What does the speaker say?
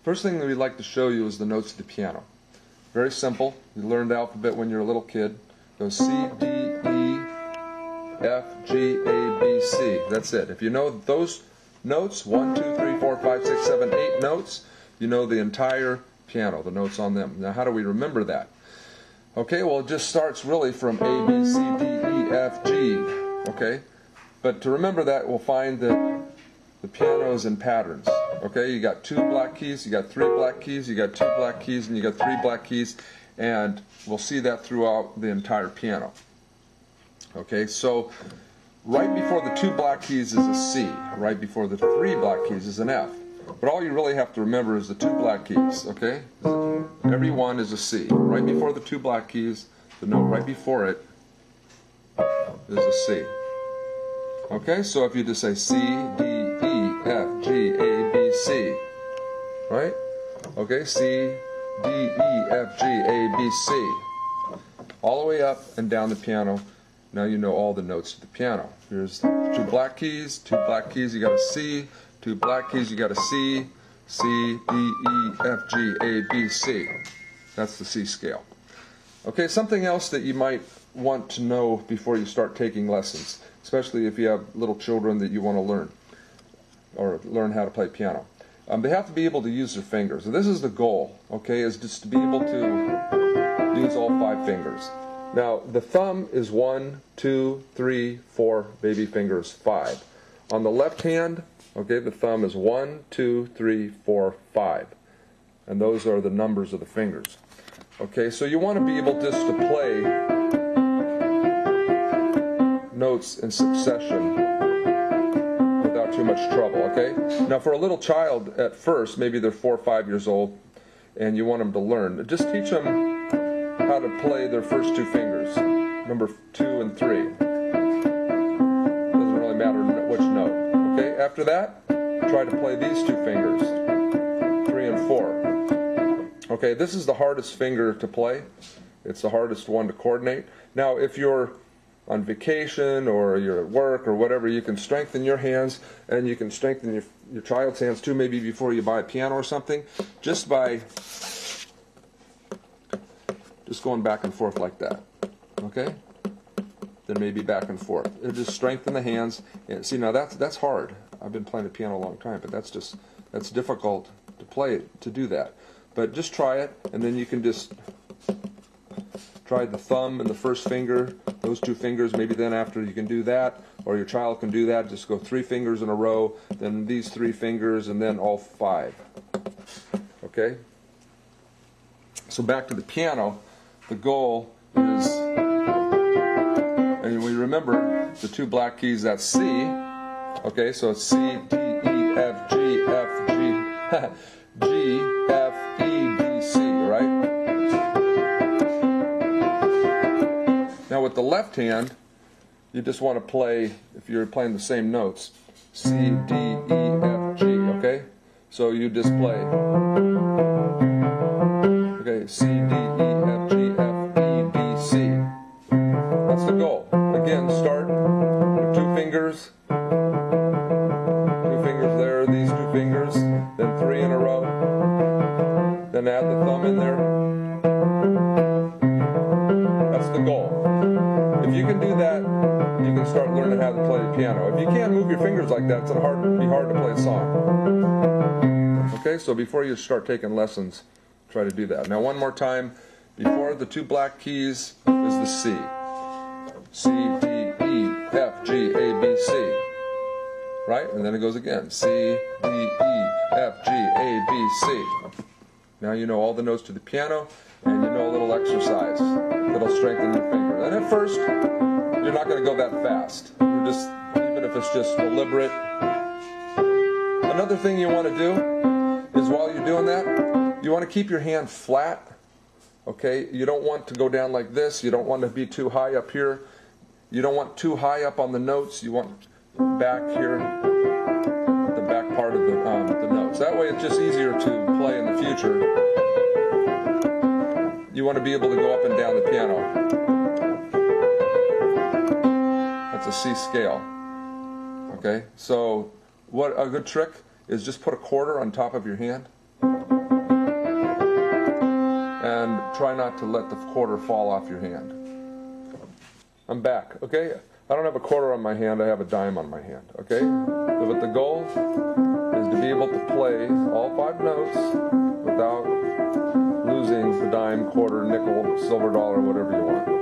First thing that we'd like to show you is the notes of the piano. Very simple. You learned the alphabet when you're a little kid. It goes C, D, E, F, G, A, B, C. That's it. If you know those notes, 1, 2, 3, 4, 5, 6, 7, 8 notes, you know the entire piano, the notes on them. Now how do we remember that? Okay, well it just starts really from A, B, C, D, E, F, G. Okay? But to remember that, we'll find that the piano is in patterns. Okay, you got 2 black keys, you got 3 black keys, you got 2 black keys, and you got 3 black keys, and we'll see that throughout the entire piano. Okay, so right before the 2 black keys is a C, right before the 3 black keys is an F. But all you really have to remember is the 2 black keys, okay? Every one is a C. Right before the 2 black keys, the note right before it is a C. Okay, so if you just say C, D, E, F, G, A, B, C, right? Okay, C, D, E, F, G, A, B, C. All the way up and down the piano. Now you know all the notes of the piano. Here's 2 black keys, you got a C, 2 black keys, you got a C, C, D, E, F, G, A, B, C. That's the C scale. Okay, something else that you might want to know before you start taking lessons, especially if you have little children that you want to learn, or learn how to play piano. They have to be able to use their fingers. And this is the goal, okay, is just to be able to use all 5 fingers. Now, the thumb is 1, 2, 3, 4, baby fingers, 5. On the left hand, okay, the thumb is 1, 2, 3, 4, 5. And those are the numbers of the fingers. Okay, so you want to be able just to play notes in succession without too much trouble, okay? Now for a little child at first, maybe they're 4 or 5 years old, and you want them to learn, just teach them how to play their first 2 fingers, number 2 and 3. Doesn't really matter which note, okay? After that, try to play these 2 fingers, 3 and 4. Okay, this is the hardest finger to play. It's the hardest one to coordinate. Now if you're on vacation or you're at work or whatever, you can strengthen your hands, and you can strengthen your child's hands too, maybe before you buy a piano or something, just by just going back and forth like that. Okay? Then maybe back and forth. It'll just strengthen the hands. And see, now that's hard. I've been playing the piano a long time, but that's difficult to play, to do that. But just try it, and then you can just try the thumb and the first finger, those 2 fingers, maybe then after you can do that, or your child can do that, just go 3 fingers in a row, then these 3 fingers, and then all 5. Okay? So back to the piano, the goal is, and we remember the 2 black keys, that's C, okay, so it's C, D, E, F, G, F, G, G, F, E, B, C, right? Now with the left hand, you just want to play, if you're playing the same notes, C, D, E, F, G, okay? So you just play, okay, C, D, E, F, G, F, E, B, C. That's the goal. Again, start with 2 fingers, 2 fingers there, these 2 fingers, then 3 in a row, then add the thumb in there. That's the goal. If you can do that, you can start learning how to play the piano. If you can't move your fingers like that, it's going to be hard to play a song. Okay, so before you start taking lessons, try to do that. Now one more time, before the 2 black keys is the C. C, D, E, F, G, A, B, C. Right? And then it goes again. C, D, E, F, G, A, B, C. Now you know all the notes to the piano, and you know a little exercise that'll strengthen your fingers. And at first, you're not going to go that fast. You're just, even if it's just deliberate. Another thing you want to do is while you're doing that, you want to keep your hand flat. Okay? You don't want to go down like this. You don't want to be too high up here. You don't want too high up on the notes. You want back here, the back part of the notes. That way it's just easier to play in the future. You want to be able to go up and down the piano. That's a C scale. Okay, so what a good trick is just put a quarter on top of your hand. and try not to let the quarter fall off your hand. I'm back, okay? I don't have a quarter on my hand, I have a dime on my hand, okay? But the goal is to be able to play all 5 notes without losing the dime, quarter, nickel, silver dollar, whatever you want.